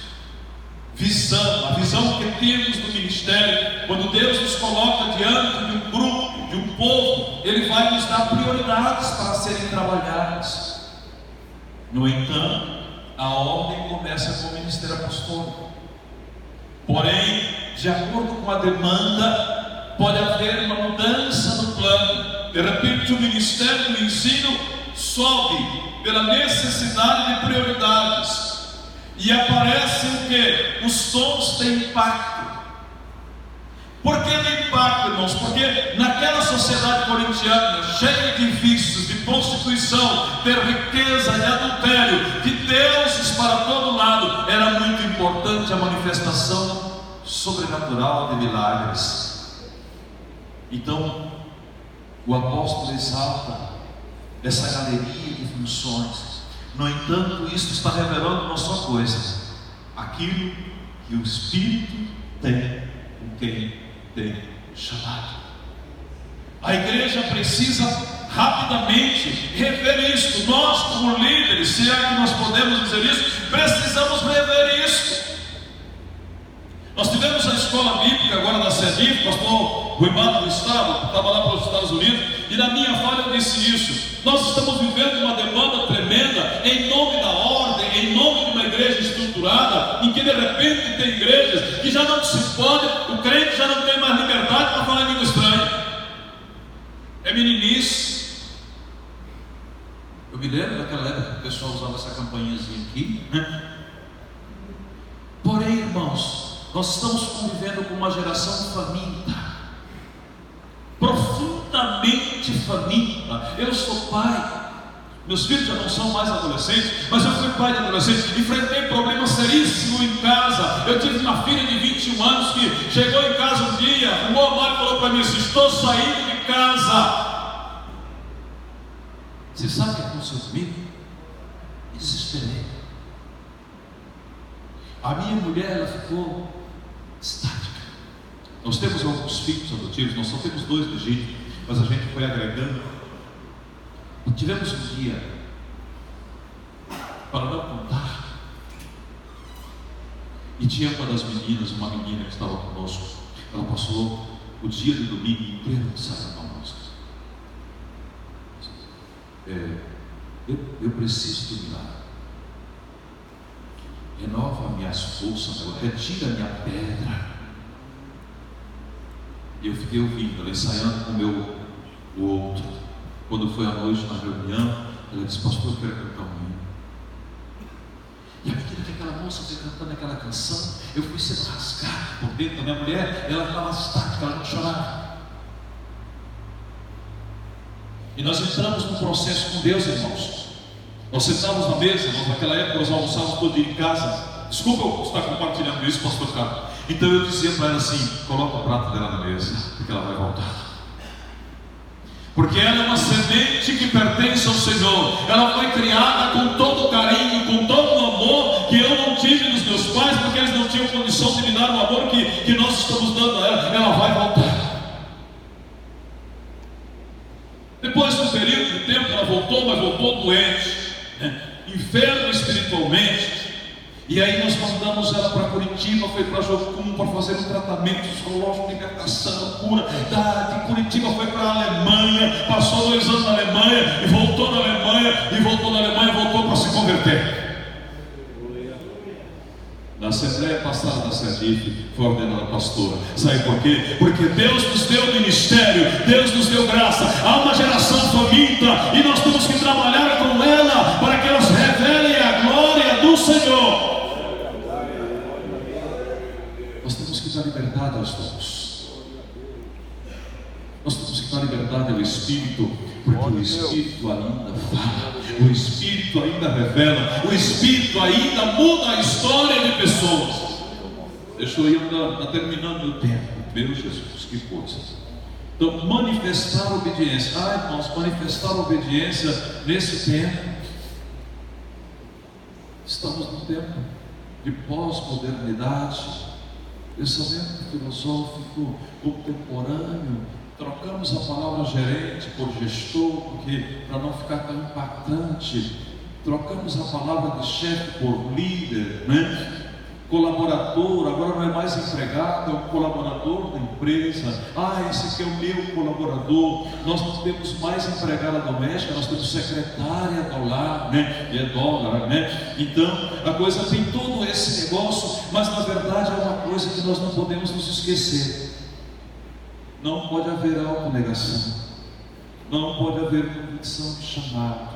visão, a visão que temos do ministério. Quando Deus nos coloca diante de um grupo, de um povo, Ele vai nos dar prioridades para serem trabalhadas. No entanto, a ordem começa com o ministério apostólico. Porém, de acordo com a demanda, pode haver uma mudança no plano. De repente, o ministério do ensino sobe pela necessidade de prioridades. E aparece o que? Os tons de impacto. Por que de impacto, irmãos? Porque naquela sociedade corintiana, cheia de vícios, de prostituição, de riqueza, de adultério, de deuses para todo lado, era muito importante a manifestação sobrenatural de milagres. Então, o apóstolo exalta essa galeria de funções. No entanto, isso está revelando uma só coisa: aquilo que o Espírito tem com quem tem chamado. A igreja precisa rapidamente rever isto. Nós, como líderes, se é que nós podemos dizer isso, precisamos rever isto. Nós tivemos a escola bíblica agora da CEDIF, pastor Ruimado do Estado, estava lá para os Estados Unidos, e na minha fala eu disse isso. Nós estamos vivendo uma demanda tremenda em nome da ordem, em nome de uma igreja estruturada, em que de repente tem igrejas que já não se pode, o crente já não tem mais liberdade para falar em língua estranha. É meninice. Eu me lembro daquela época que o pessoal usava essa campainhazinha aqui, né? Porém, irmãos, nós estamos convivendo com uma geração faminta, profundamente faminta. Eu sou pai, meus filhos já não são mais adolescentes, mas eu fui pai de adolescentes, enfrentei problemas seríssimos em casa. Eu tive uma filha de 21 anos que chegou em casa um dia, arrumou a mãe e falou para mim assim: estou saindo de casa. Você sabe o que aconteceu comigo? Desesperei. A minha mulher, ela ficou estática. Nós temos alguns filhos adotivos, nós só temos 2 legítimos, mas a gente foi agregando. E tivemos um dia, para não contar, e tinha uma das meninas, uma menina que estava conosco, ela passou o dia de domingo inteiro ensaiando uma música. Eu preciso do milagre. Renova minhas forças, retira minha pedra. E eu fiquei ouvindo, ela ensaiando com o outro. Quando foi à noite na reunião, ela disse: pastor, eu quero cantar um hino. E à medida que aquela moça foi cantando aquela canção, eu fui sendo rasgado por dentro da minha mulher. Ela estava estática, ela não chorava. E nós entramos num processo com Deus, irmãos. Nós sentávamos na mesa, naquela época nós almoçávamos todo dia em casa. Desculpa eu estar compartilhando isso, pastor Carlos, Então eu dizia para ela assim: coloca o prato dela na mesa, porque ela vai voltar. Porque ela é uma semente que pertence ao Senhor. Ela foi criada com todo o carinho, com todo o amor que eu não tive dos meus pais, porque eles não tinham condição de me dar o amor que nós estamos dando a ela. Ela vai voltar. Depois de um período de tempo, ela voltou, mas voltou doente, enferma espiritualmente. E aí nós mandamos ela para Curitiba, foi para Jocum para fazer um tratamento psicológico, libertação, cura. De Curitiba foi para a Alemanha, passou 2 anos na Alemanha, e voltou na Alemanha, voltou para se converter. Na Assembleia Passada da Sergipe, foi ordenada pastora. Sabe por quê? Porque Deus nos deu ministério, Deus nos deu graça. Há uma geração faminta, e nós temos que trabalhar com ela, para que elas revelem a glória do Senhor. Nós temos que dar liberdade aos dons. Nós temos que dar liberdade ao Espírito, porque o Espírito ainda fala, o Espírito ainda revela, o Espírito ainda muda a história de pessoas. Deixa eu ir terminando o tempo. Meu Jesus, que coisa. Então, manifestar obediência. Irmãos, manifestar obediência nesse tempo. Estamos num tempo de pós-modernidade, pensamento filosófico contemporâneo. Trocamos a palavra gerente por gestor, porque para não ficar tão impactante. Trocamos a palavra de chefe por líder, colaborador. Agora não é mais empregado, é um colaborador da empresa. Esse aqui é o meu colaborador. Nós não temos mais empregada doméstica, nós temos secretária do lar, e é dólar, Então a coisa tem todo esse negócio, mas na verdade é uma coisa que nós não podemos nos esquecer. Não pode haver autonegação, não pode haver convicção de chamado,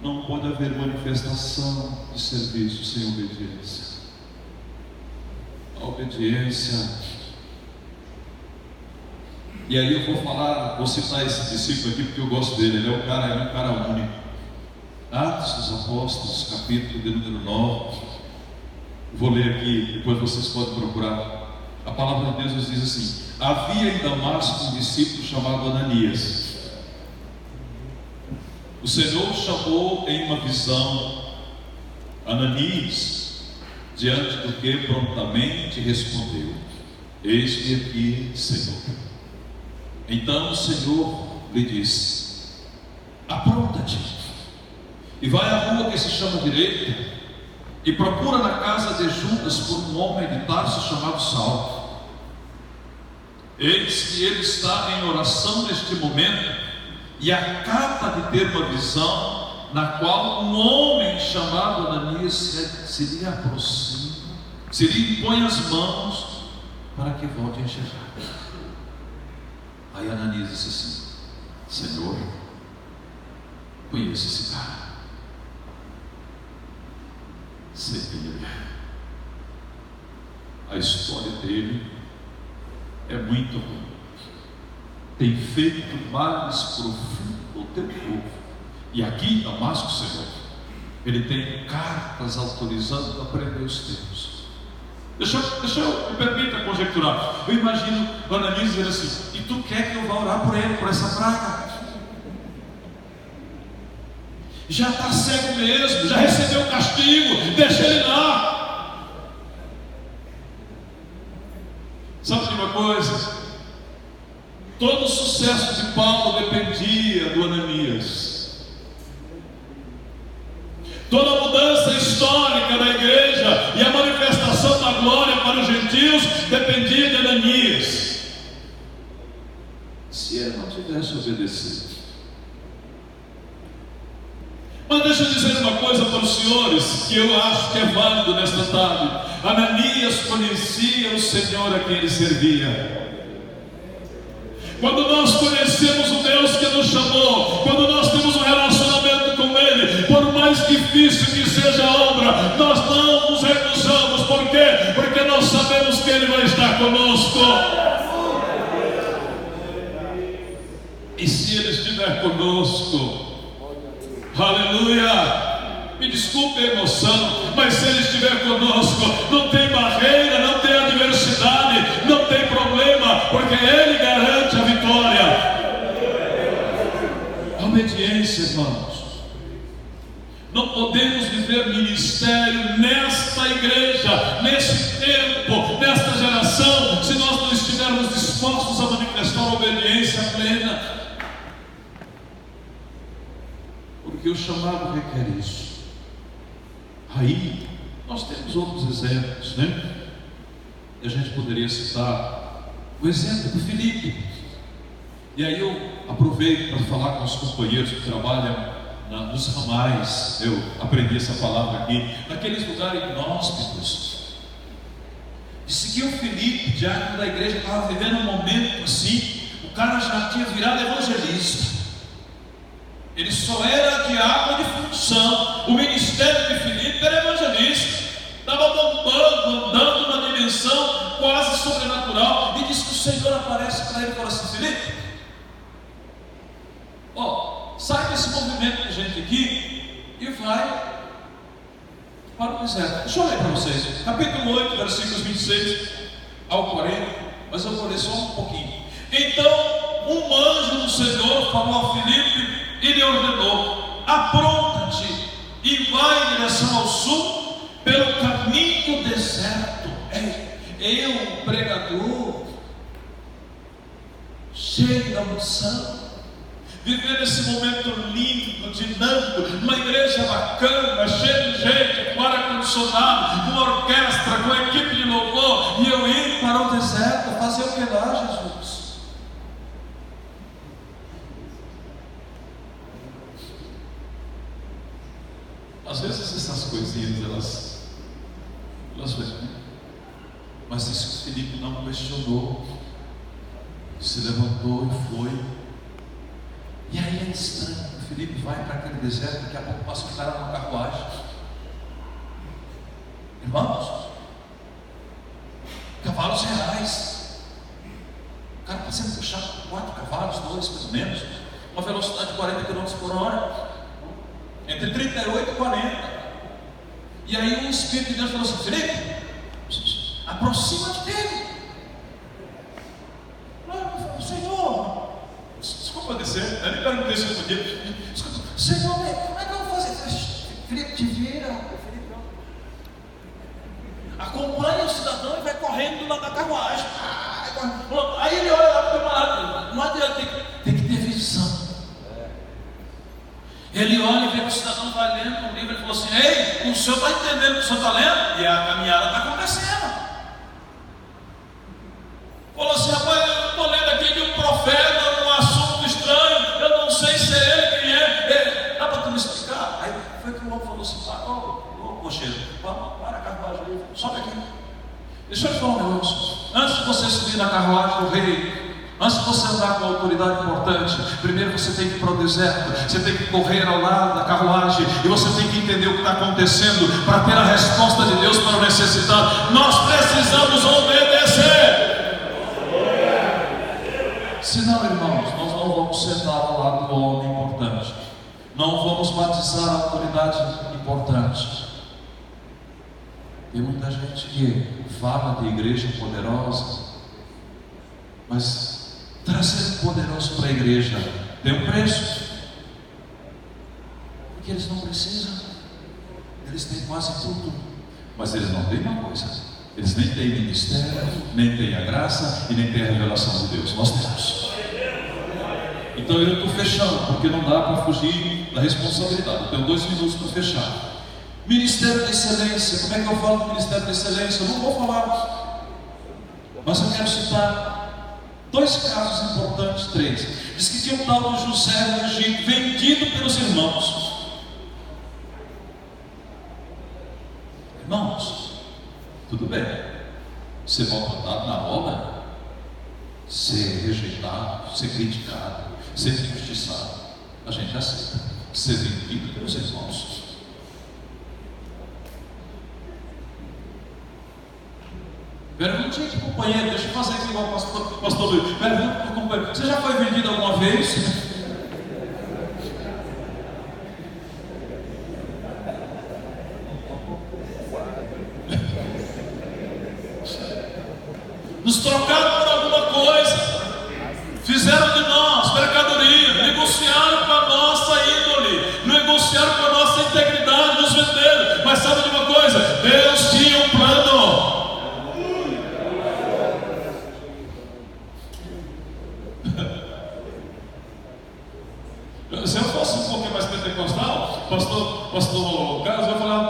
não pode haver manifestação de serviço sem obediência. A obediência. E aí eu vou citar esse discípulo aqui porque eu gosto dele. Ele é um cara único. Atos dos Apóstolos, capítulo de número 9. Vou ler aqui, depois vocês podem procurar. A palavra de Deus nos diz assim: havia em Damasco um discípulo chamado Ananias. O Senhor chamou em uma visão Ananias, diante do que prontamente respondeu: eis-me aqui, Senhor. Então o Senhor lhe disse: apronta-te e vai à rua que se chama Direita, e procura na casa de Judas por um homem de Tarso chamado Saulo. Eis que ele está em oração neste momento, e acaba de ter uma visão, na qual um homem chamado Ananias se lhe aproxima, se lhe impõe as mãos para que volte a enxergar. Aí Ananias disse assim: Senhor, conheço esse cara, sei quem ele é. A história dele é muito ruim, tem feito males profundos ao teu povo. E aqui em Damasco, Senhor, ele tem cartas autorizando a prender os teus. Me permita conjecturar. Eu imagino Ananias dizer assim: e tu quer que eu vá orar por ele, por essa praga? Já está cego mesmo, já recebeu o castigo, deixa ele lá. Sabe de uma coisa? Todo o sucesso de Paulo dependia do Ananias. Toda a mudança histórica da igreja e a manifestação da glória para os gentios dependia de Ananias. Se ele não tivesse obedecido. Mas deixa eu dizer uma coisa para os senhores, que eu acho que é válido nesta tarde. Ananias conhecia o Senhor a quem ele servia. Quando nós conhecemos o Deus que nos chamou, quando nós temos um relacionamento com Ele, por mais difícil que seja a obra, nós não nos recusamos. Por quê? Porque nós sabemos que Ele vai estar conosco. E se Ele estiver conosco, aleluia, me desculpe a emoção, mas se Ele estiver conosco, não tem barreira, não tem adversidade. Ele garante a vitória. A obediência, irmãos. Não podemos viver ministério nesta igreja, nesse tempo, nesta geração, se nós não estivermos dispostos a manifestar a obediência plena. Porque o chamado requer isso. Aí, nós temos outros exemplos, né? E a gente poderia citar o exemplo do Filipe. E aí eu aproveito para falar com os companheiros que trabalham nos ramais. Eu aprendi essa palavra aqui, naqueles lugares inóspitos. Disse que o Filipe, diácono da igreja, estava vivendo um momento assim. O cara já tinha virado evangelista. Ele só era diácono de função. O ministério de Filipe era evangelista. Estava bombando, andando numa dimensão quase sobrenatural. E disse que o Senhor aparece para ele e fala assim: Filipe, sai desse movimento de gente aqui e vai para o deserto. Deixa eu ler para vocês, capítulo 8, versículos 26 ao 40, mas eu vou ler só um pouquinho. Então um anjo do Senhor falou a Filipe e lhe ordenou: apronta-te e vai em direção ao sul pelo caminho deserto. Eu, pregador, cheio da unção, viver esse momento lindo, dinâmico, uma igreja bacana, cheia de gente, com ar-condicionado, com orquestra, com equipe de louvor, e eu ir para o deserto, fazer o que lá, Jesus? Às vezes essas coisinhas, elas vêm. Mas isso Filipe não questionou, se levantou e foi. E aí é estranho, o Filipe vai para aquele deserto, daqui a pouco passa um cara numa carruagem. Irmãos, cavalos reais. O cara está sendo puxado por 4 cavalos, 2 pelo menos, uma velocidade de 40 km por hora, entre 38 e 40. E aí o Espírito de Deus falou assim: Filipe, aproxima-te dele. Senhor, desculpa descer, eu nem perguntei se eu podia. Senhor, como é que eu vou fazer? Filipe, te vira. Acompanha o cidadão e vai correndo do lado da carruagem. Aí ele olha lá para o camarada. Não adianta, tem que ter visão. Ele olha e vê que o cidadão está lendo um livro. Ele falou assim: ei, o senhor está entendendo o que o senhor está lendo? E a caminhada está acontecendo. Falou assim: rapaz, eu estou lendo aqui de um profeta, um assunto estranho, eu não sei se é ele, quem é. Dá para tu me explicar? Aí foi que o homem falou assim: cocheiro, para a carruagem aí, sobe aqui. Deixa eu te falar um negócio. Antes de você subir na carruagem do rei, antes de você andar com uma autoridade importante, primeiro você tem que ir para o deserto, você tem que correr ao lado da carruagem, e você tem que entender o que está acontecendo, para ter a resposta de Deus para o necessitado. Nós precisamos obedecer. Senão, irmãos, nós não vamos sentar ao lado do homem importante, não vamos batizar a autoridade importante. Tem muita gente que fala de igreja poderosa, mas trazer um poderoso para a igreja tem um preço, porque eles não precisam, eles têm quase tudo, mas eles não têm uma coisa: eles nem têm ministério, nem têm a graça e nem têm a revelação de Deus. Nós temos. Então eu estou fechando, porque não dá para fugir da responsabilidade. Eu tenho 2 minutos para fechar. Ministério de excelência. Como é que eu falo do ministério de excelência? Eu não vou falar, mas eu quero citar 2 casos importantes, 3. Diz que tinha um tal de José no Egito, vendido pelos irmãos. Irmãos, tudo bem, ser maltratado na obra, ser rejeitado, ser criticado, ser injustiçado, a gente aceita. Ser vendido pelos irmãos. Pergunte aí para o companheiro, deixa eu fazer aqui igual o pastor Luiz. Pergunte para o companheiro: você já foi vendido alguma vez? Nos trocaram por alguma coisa. fizeram de nós mercadoria, negociaram com a nossa índole, negociaram com a nossa integridade, nos venderam. Mas sabe de uma coisa? Deus tinha um plano. Se eu fosse um pouquinho mais pentecostal, pastor Carlos, eu ia falar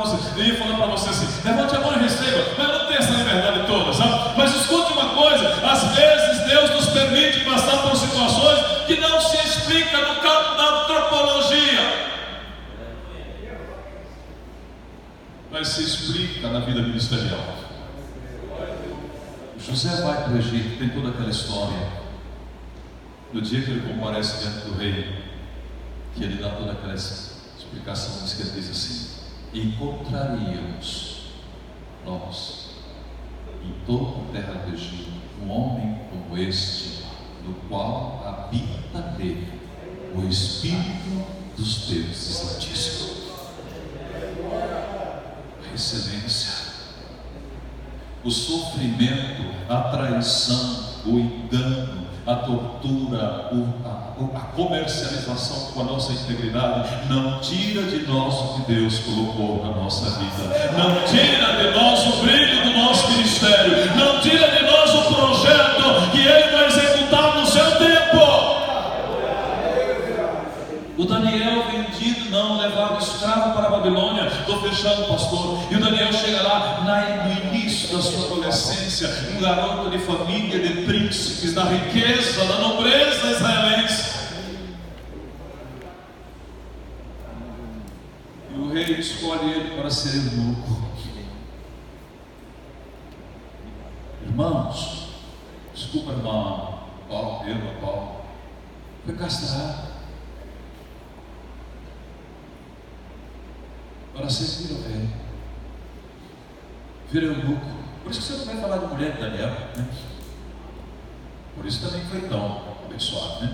para você assim: levante a mão e receba. Mas não tem essa liberdade toda, sabe? Mas escute uma coisa: às vezes Deus nos permite passar por situações que não se explica no campo da antropologia, mas se explica na vida ministerial. José vai para o Egito, tem toda aquela história. No dia que ele comparece diante do rei, que ele dá toda aquela explicação, que ele diz assim: encontraríamos nós em toda a terra do Egito um homem como este, no qual habita nele o Espírito dos deuses Altíssimos. A excelência, o sofrimento, a traição, o engano, a tortura, a comercialização com a nossa integridade não tira de nós o que Deus colocou na nossa vida, não tira de nós o brilho do nosso ministério, não tira de nós o projeto que Ele vai executar no seu tempo. O Daniel vendido, não, levado escravo para a Babilônia. Estou fechando, pastor. E o Daniel chega lá no início da sua adolescência, um garoto de família, de príncipes, da riqueza, da nobreza israelense. E o rei escolhe ele para ser eunuco. Irmãos, desculpa, irmã Paulo, foi castrado para servir ao rei, vira eunuco. Por isso que você não vai falar de mulher de Daniel, né? Por isso também foi tão abençoado, né?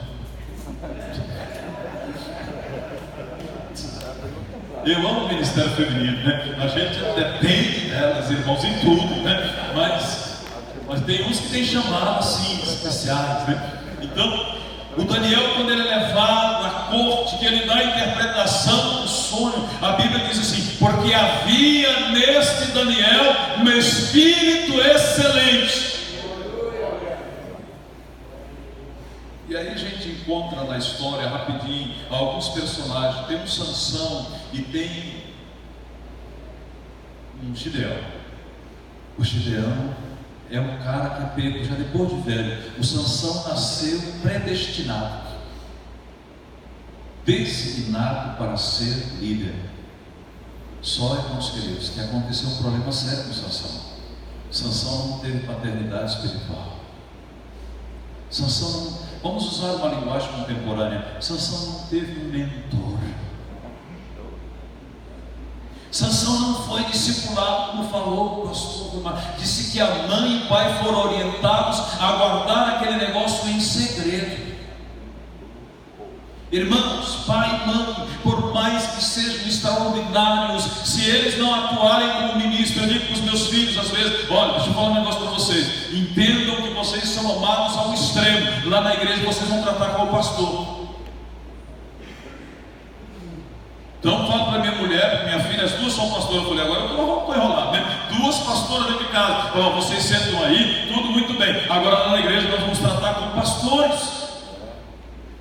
Eu amo o ministério feminino, né? A gente depende delas, irmãos, em tudo, né? Mas tem uns que tem chamado assim, especiais, né? Então, o Daniel, quando ele é levado na corte, que ele dá a interpretação do sonho, a Bíblia diz assim: porque havia neste Daniel um espírito excelente. E aí a gente encontra na história, rapidinho, alguns personagens. Tem um Sansão e tem um Gideão. O Gideão é um cara que é pego já depois de velho. O Sansão nasceu predestinado, designado para ser líder. Só, irmãos queridos, que aconteceu um problema sério com o Sansão. Sansão não teve paternidade espiritual. Sansão não, vamos usar uma linguagem contemporânea, Sansão não teve um mentor. Sansão não foi discipulado, como falou o pastor, disse que a mãe e o pai foram orientados a guardar aquele negócio em segredo. Irmãos, pai e mãe, por mais que sejam extraordinários, se eles não atuarem como ministro, eu digo para os meus filhos às vezes: olha, deixa eu falar um negócio para vocês, entendam que vocês são amados ao extremo. Lá na igreja vocês vão tratar como pastor. Então falo para minha mulher, minha filha, as duas são pastoras. Eu falei: agora eu estou enrolado, né? Duas pastoras dentro de casa. Vocês sentam aí, tudo muito bem. Agora lá na igreja nós vamos tratar como pastores.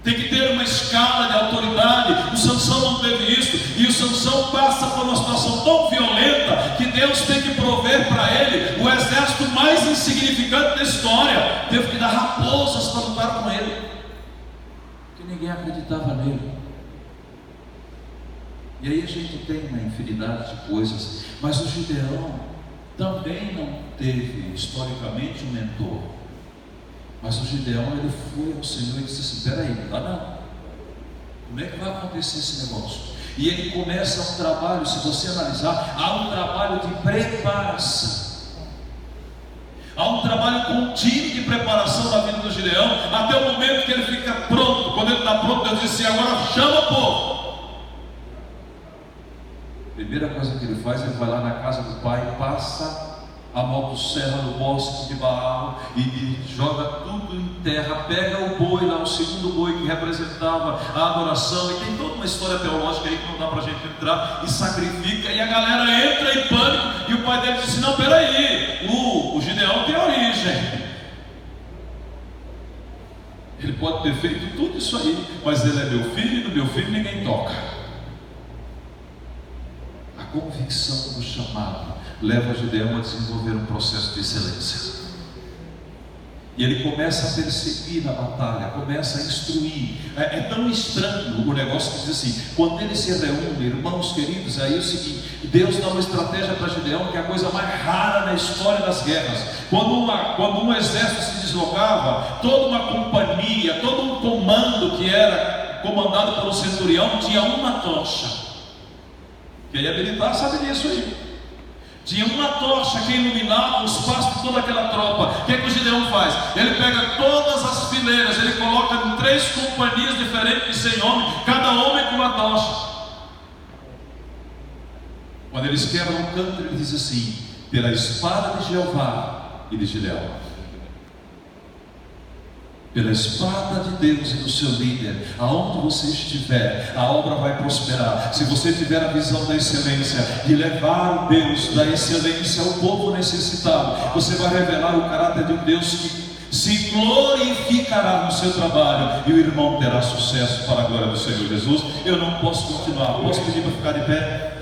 Tem que ter uma escala de autoridade. O Sansão não teve isso, e o Sansão passa por uma situação tão violenta que Deus tem que prover para ele o exército mais insignificante da história. Teve que dar raposas para lutar com ele, porque ninguém acreditava nele. E aí a gente tem uma infinidade de coisas. Mas o Gideão também não teve historicamente um mentor. Mas o Gideão, ele foi ao Senhor e disse assim: peraí, não dá não. Como é que vai acontecer esse negócio? E ele começa um trabalho, se você analisar, há um trabalho de preparação. Há um trabalho contínuo de preparação na vida do Gideão, até o momento que ele fica pronto. Quando ele está pronto, Deus diz assim: agora chama o povo. Primeira coisa que ele faz, ele vai lá na casa do pai, passa amaldiçoa no bosque de Baal e joga tudo em terra, pega o boi lá, o segundo boi que representava a adoração, e tem toda uma história teológica aí que não dá para a gente entrar, e sacrifica, e a galera entra em pânico, e o pai dele disse: não, peraí, o Gideão tem origem, ele pode ter feito tudo isso aí, mas ele é meu filho, e no meu filho ninguém toca. A convicção do chamado leva Gideão a desenvolver um processo de excelência. E ele começa a perseguir na batalha, começa a instruir. É tão estranho o negócio que diz assim: quando ele se reúne, irmãos queridos, aí é o seguinte: Deus dá uma estratégia para Gideão, que é a coisa mais rara na história das guerras. Quando um exército se deslocava, toda uma companhia, todo um comando que era comandado pelo centurião tinha uma tocha. Quem é militar sabe disso aí. Tinha uma tocha que iluminava os passos de toda aquela tropa. O que é que o Gideão faz? Ele pega todas as fileiras, ele coloca em 3 companhias diferentes de 100 homens, cada homem com uma tocha. Quando eles quebram o canto, ele diz assim: pela espada de Jeová e de Gideão, pela espada de Deus e do seu líder, aonde você estiver, a obra vai prosperar. Se você tiver a visão da excelência, de levar o Deus da excelência ao povo necessitado, você vai revelar o caráter de um Deus que se glorificará no seu trabalho, e o irmão terá sucesso para a glória do Senhor Jesus. Eu não posso continuar, posso pedir para ficar de pé?